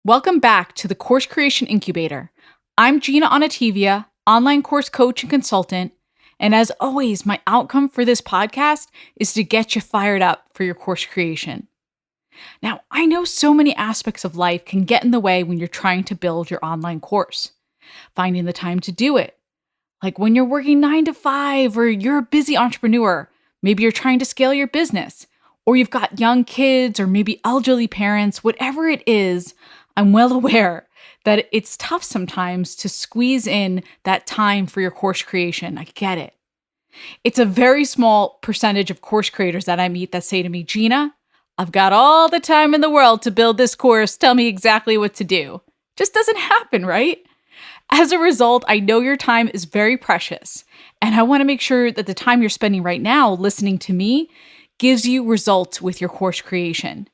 Welcome back to the Course Creation Incubator. I'm Gina Onativia, online course coach and consultant. And as always, my outcome for this podcast is to get you fired up for your course creation. Now, I know so many aspects of life can get in the way when you're trying to build your online course. Finding the time to do it. Like when you're working 9 to 5 or you're a busy entrepreneur, maybe you're trying to scale your business, or you've got young kids or maybe elderly parents, whatever it is, I'm well aware that it's tough sometimes to squeeze in that time for your course creation. I get it. It's a very small percentage of course creators that I meet that say to me, Gina, I've got all the time in the world to build this course. Tell me exactly what to do. Just doesn't happen, right? As a result, I know your time is very precious, and I want to make sure that the time you're spending right now listening to me gives you results with your course creation.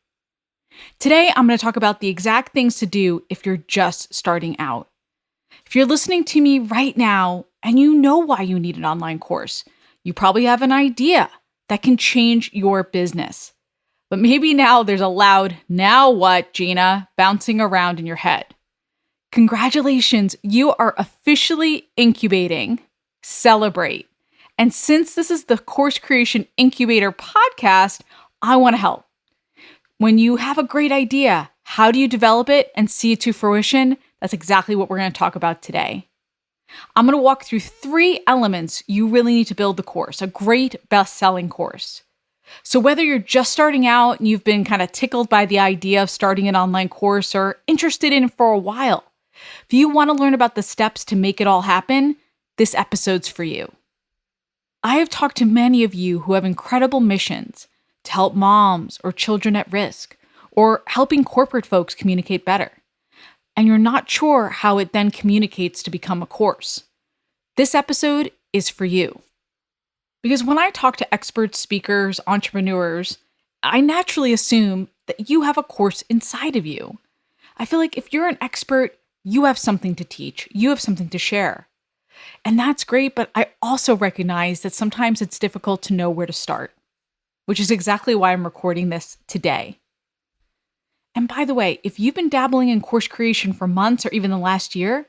Today, I'm going to talk about the exact things to do if you're just starting out. If you're listening to me right now and you know why you need an online course, you probably have an idea that can change your business. But maybe now there's a loud, now what, Gina, bouncing around in your head. Congratulations, you are officially incubating. Celebrate. And since this is the Course Creation Incubator podcast, I want to help. When you have a great idea, how do you develop it and see it to fruition? That's exactly what we're going to talk about today. I'm going to walk through 3 elements you really need to build the course, a great best-selling course. So whether you're just starting out and you've been kind of tickled by the idea of starting an online course or interested in it for a while, if you want to learn about the steps to make it all happen, this episode's for you. I have talked to many of you who have incredible missions to help moms or children at risk, or helping corporate folks communicate better. And you're not sure how it then communicates to become a course. This episode is for you. Because when I talk to experts, speakers, entrepreneurs, I naturally assume that you have a course inside of you. I feel like if you're an expert, you have something to teach, you have something to share. And that's great, but I also recognize that sometimes it's difficult to know where to start, which is exactly why I'm recording this today. And by the way, if you've been dabbling in course creation for months or even the last year,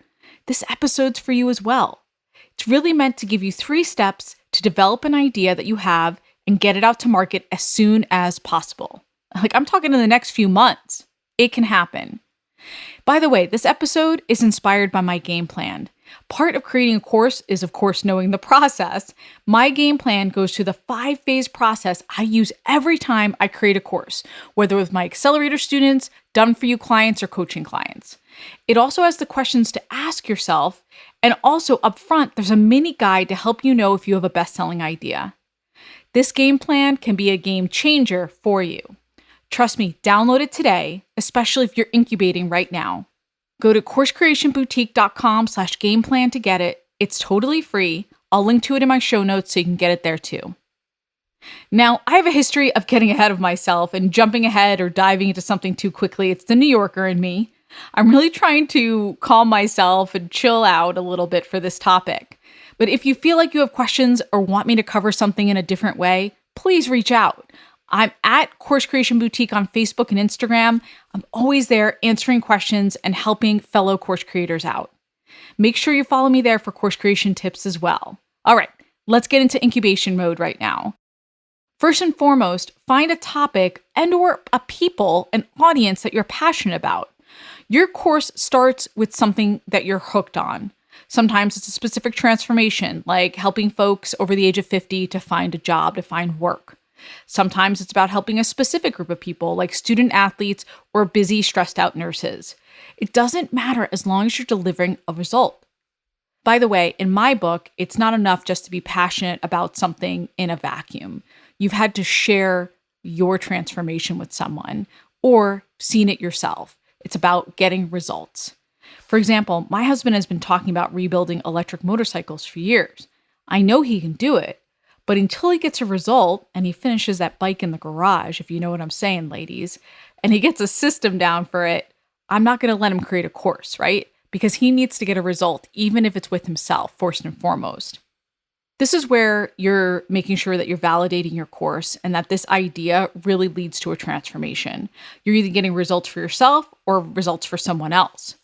this episode's for you as well. It's really meant to give you 3 steps to develop an idea that you have and get it out to market as soon as possible. Like I'm talking in the next few months. It can happen. By the way, this episode is inspired by my game plan. Part of creating a course is, of course, knowing the process. My game plan goes to the 5-phase process I use every time I create a course, whether with my accelerator students, done-for-you clients, or coaching clients. It also has the questions to ask yourself, and also up front, there's a mini guide to help you know if you have a best-selling idea. This game plan can be a game changer for you. Trust me, download it today, especially if you're incubating right now. Go to coursecreationboutique.com/gameplan to get it. It's totally free. I'll link to it in my show notes so you can get it there too. Now, I have a history of getting ahead of myself and jumping ahead or diving into something too quickly. It's the New Yorker in me. I'm really trying to calm myself and chill out a little bit for this topic. But if you feel like you have questions or want me to cover something in a different way, please reach out. I'm at Course Creation Boutique on Facebook and Instagram. I'm always there answering questions and helping fellow course creators out. Make sure you follow me there for course creation tips as well. All right, let's get into incubation mode right now. First and foremost, find a topic and/or a people, an audience that you're passionate about. Your course starts with something that you're hooked on. Sometimes it's a specific transformation, like helping folks over the age of 50 to find a job, to find work. Sometimes it's about helping a specific group of people, like student athletes or busy, stressed out nurses. It doesn't matter as long as you're delivering a result. By the way, in my book, it's not enough just to be passionate about something in a vacuum. You've had to share your transformation with someone or seen it yourself. It's about getting results. For example, my husband has been talking about rebuilding electric motorcycles for years. I know he can do it. But until he gets a result and he finishes that bike in the garage, if you know what I'm saying, ladies, and he gets a system down for it, I'm not going to let him create a course, right? Because he needs to get a result, even if it's with himself, first and foremost. This is where you're making sure that you're validating your course and that this idea really leads to a transformation. You're either getting results for yourself or results for someone else.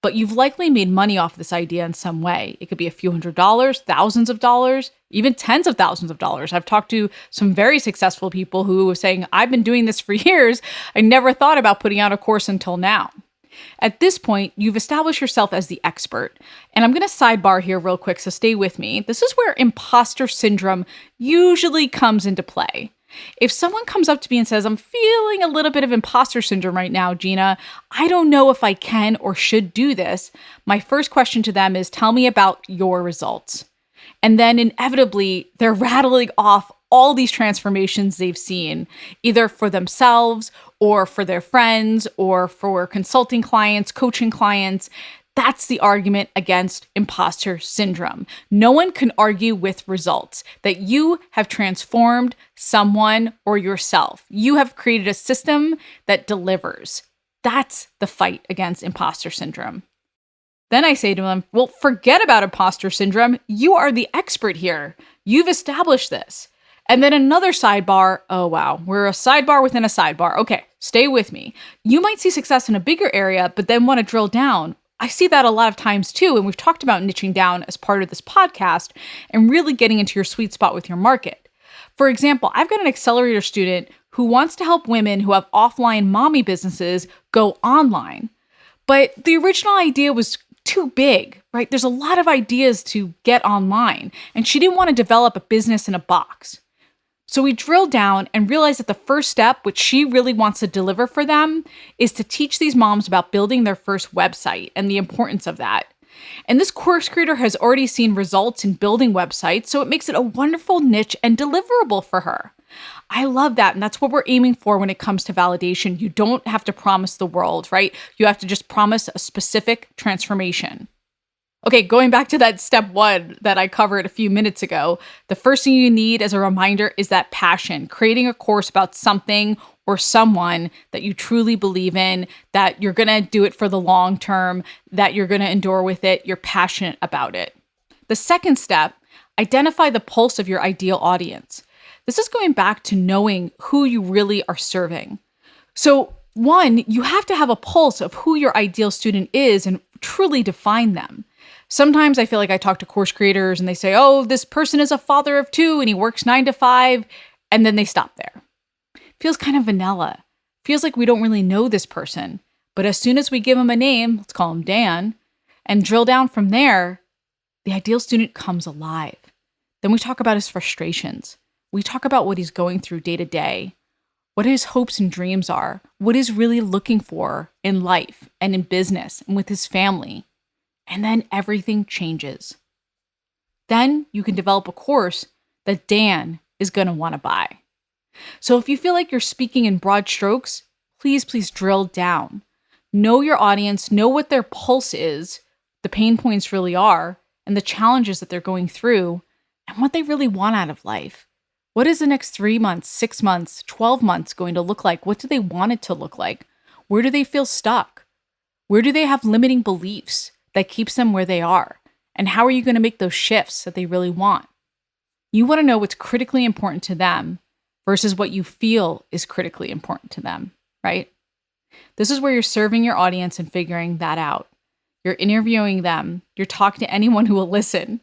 But you've likely made money off this idea in some way. It could be a few $100s, thousands of dollars, even tens of thousands of dollars. I've talked to some very successful people who were saying, I've been doing this for years. I never thought about putting out a course until now. At this point, you've established yourself as the expert. And I'm going to sidebar here real quick, so stay with me. This is where imposter syndrome usually comes into play. If someone comes up to me and says, I'm feeling a little bit of imposter syndrome right now, Gina, I don't know if I can or should do this, my first question to them is, tell me about your results. And then inevitably, they're rattling off all these transformations they've seen, either for themselves or for their friends or for consulting clients, coaching clients. That's the argument against imposter syndrome. No one can argue with results that you have transformed someone or yourself. You have created a system that delivers. That's the fight against imposter syndrome. Then I say to them, well, forget about imposter syndrome. You are the expert here. You've established this. And then another sidebar. Oh, wow. We're a sidebar within a sidebar. Okay, stay with me. You might see success in a bigger area, but then want to drill down. I see that a lot of times too, and we've talked about niching down as part of this podcast and really getting into your sweet spot with your market. For example, I've got an accelerator student who wants to help women who have offline mommy businesses go online. But the original idea was too big, right? There's a lot of ideas to get online, and she didn't want to develop a business in a box. So we drilled down and realized that the first step, which she really wants to deliver for them, is to teach these moms about building their first website and the importance of that. And this course creator has already seen results in building websites, so it makes it a wonderful niche and deliverable for her. I love that. And that's what we're aiming for when it comes to validation. You don't have to promise the world, right? You have to just promise a specific transformation. Okay, going back to that step one that I covered a few minutes ago, the first thing you need as a reminder is that passion, creating a course about something or someone that you truly believe in, that you're going to do it for the long term, that you're going to endure with it, you're passionate about it. The second step, identify the pulse of your ideal audience. This is going back to knowing who you really are serving. So one, you have to have a pulse of who your ideal student is and truly define them. Sometimes I feel like I talk to course creators and they say, oh, this person is a father of two and he works 9 to 5, and then they stop there. Feels kind of vanilla. Feels like we don't really know this person. But as soon as we give him a name, let's call him Dan, and drill down from there, the ideal student comes alive. Then we talk about his frustrations. We talk about what he's going through day to day, what his hopes and dreams are, what he's really looking for in life and in business and with his family. And then everything changes. Then you can develop a course that Dan is going to want to buy. So if you feel like you're speaking in broad strokes, please drill down. Know your audience, know what their pulse is, the pain points really are, and the challenges that they're going through, and what they really want out of life. What is the next 3 months, 6 months, 12 months going to look like? What do they want it to look like? Where do they feel stuck? Where do they have limiting beliefs that keeps them where they are? And how are you going to make those shifts that they really want? You want to know what's critically important to them versus what you feel is critically important to them, right? This is where you're serving your audience and figuring that out. You're interviewing them. You're talking to anyone who will listen.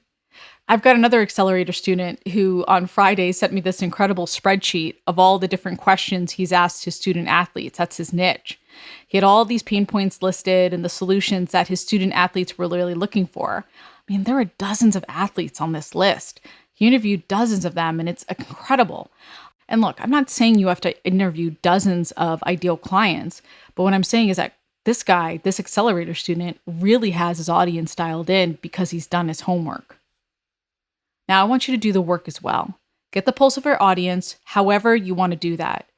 I've got another accelerator student who on Friday sent me this incredible spreadsheet of all the different questions he's asked his student athletes. That's his niche. He had all these pain points listed and the solutions that his student athletes were really looking for. I mean, there are dozens of athletes on this list. He interviewed dozens of them, and it's incredible. And look, I'm not saying you have to interview dozens of ideal clients, but what I'm saying is that this guy, this accelerator student, really has his audience dialed in because he's done his homework. Now, I want you to do the work as well. Get the pulse of your audience, however you want to do that.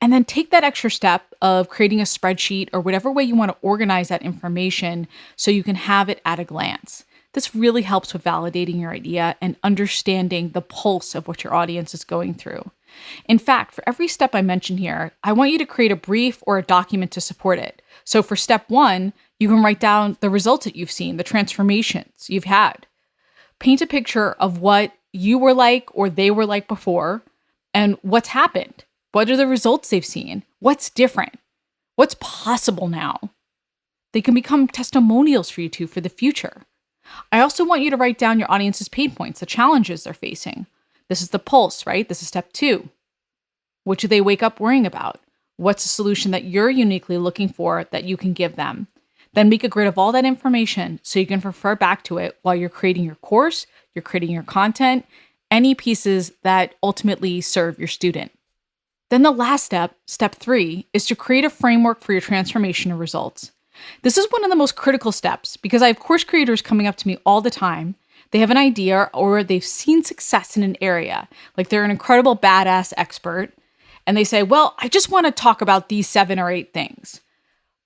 And then take that extra step of creating a spreadsheet or whatever way you want to organize that information so you can have it at a glance. This really helps with validating your idea and understanding the pulse of what your audience is going through. In fact, for every step I mentioned here, I want you to create a brief or a document to support it. So for step 1, you can write down the results that you've seen, the transformations you've had. Paint a picture of what you were like or they were like before, and what's happened. What are the results they've seen? What's different? What's possible now? They can become testimonials for you two for the future. I also want you to write down your audience's pain points, the challenges they're facing. This is the pulse, right? This is step 2. What do they wake up worrying about? What's a solution that you're uniquely looking for that you can give them? Then make a grid of all that information so you can refer back to it while you're creating your course, you're creating your content, any pieces that ultimately serve your student. Then the last step, step 3, is to create a framework for your transformation of results. This is one of the most critical steps because I have course creators coming up to me all the time. They have an idea or they've seen success in an area, like they're an incredible badass expert, and they say, well, I just want to talk about these 7 or 8 things.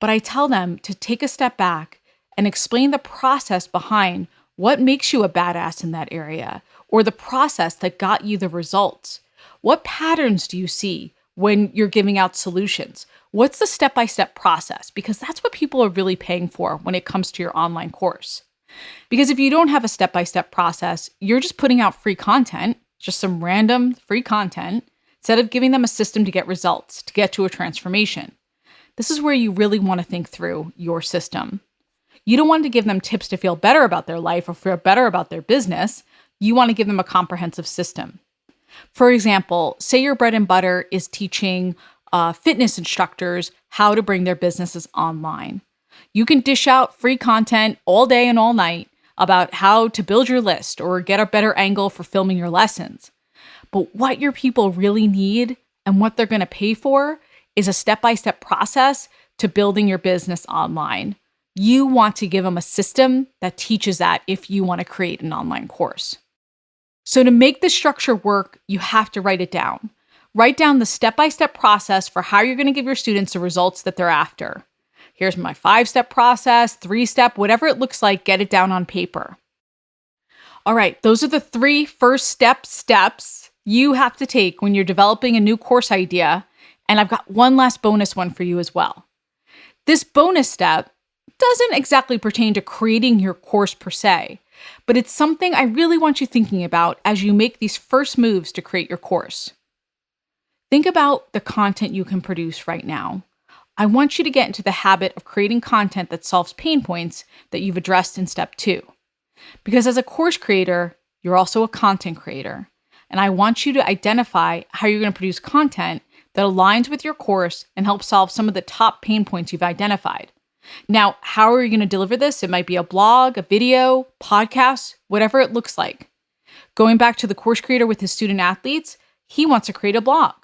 But I tell them to take a step back and explain the process behind what makes you a badass in that area, or the process that got you the results. What patterns do you see when you're giving out solutions? What's the step-by-step process? Because that's what people are really paying for when it comes to your online course. Because if you don't have a step-by-step process, you're just putting out free content, just some random free content, instead of giving them a system to get results, to get to a transformation. This is where you really want to think through your system. You don't want to give them tips to feel better about their life or feel better about their business. You want to give them a comprehensive system. For example, say your bread and butter is teaching fitness instructors how to bring their businesses online. You can dish out free content all day and all night about how to build your list or get a better angle for filming your lessons. But what your people really need and what they're going to pay for is a step-by-step process to building your business online. You want to give them a system that teaches that if you want to create an online course. So to make this structure work, you have to write it down. Write down the step-by-step process for how you're going to give your students the results that they're after. Here's my 5-step process, 3-step, whatever it looks like, get it down on paper. All right, those are the 3 first steps you have to take when you're developing a new course idea. And I've got one last bonus one for you as well. This bonus step doesn't exactly pertain to creating your course per se, but it's something I really want you thinking about as you make these first moves to create your course. Think about the content you can produce right now. I want you to get into the habit of creating content that solves pain points that you've addressed in step 2. Because as a course creator, you're also a content creator. And I want you to identify how you're going to produce content that aligns with your course and helps solve some of the top pain points you've identified. Now, how are you going to deliver this? It might be a blog, a video, podcast, whatever it looks like. Going back to the course creator with his student athletes, he wants to create a blog.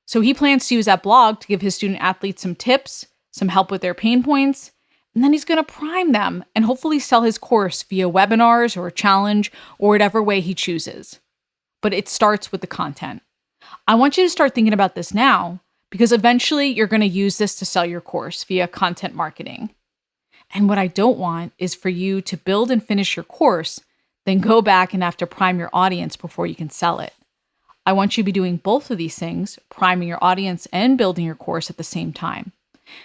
So he plans to use that blog to give his student athletes some tips, some help with their pain points, and then he's going to prime them and hopefully sell his course via webinars or a challenge or whatever way he chooses. But it starts with the content. I want you to start thinking about this now because eventually you're going to use this to sell your course via content marketing. And what I don't want is for you to build and finish your course, then go back and have to prime your audience before you can sell it. I want you to be doing both of these things, priming your audience and building your course at the same time.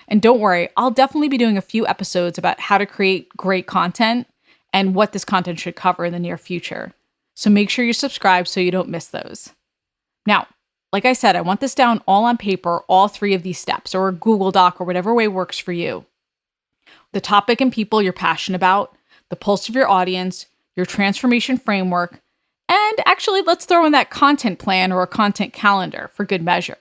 And don't worry, I'll definitely be doing a few episodes about how to create great content and what this content should cover in the near future. So make sure you subscribe so you don't miss those. Now, like I said, I want this down all on paper, all 3 of these steps, or a Google Doc, or whatever way works for you. The topic and people you're passionate about, the pulse of your audience, your transformation framework, and actually let's throw in that content plan or a content calendar for good measure.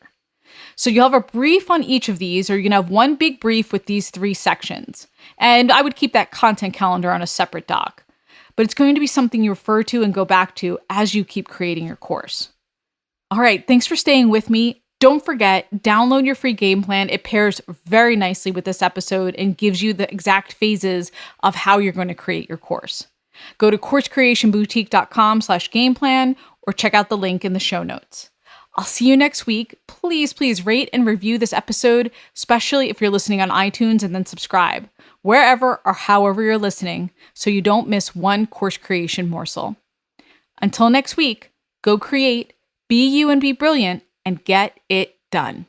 So you'll have a brief on each of these, or you're going to have one big brief with these 3 sections. And I would keep that content calendar on a separate doc. But it's going to be something you refer to and go back to as you keep creating your course. All right, thanks for staying with me. Don't forget, download your free game plan. It pairs very nicely with this episode and gives you the exact phases of how you're going to create your course. Go to coursecreationboutique.com/gameplan or check out the link in the show notes. I'll see you next week. Please rate and review this episode, especially if you're listening on iTunes, and then subscribe wherever or however you're listening so you don't miss one course creation morsel. Until next week, go create, be you and be brilliant, and get it done.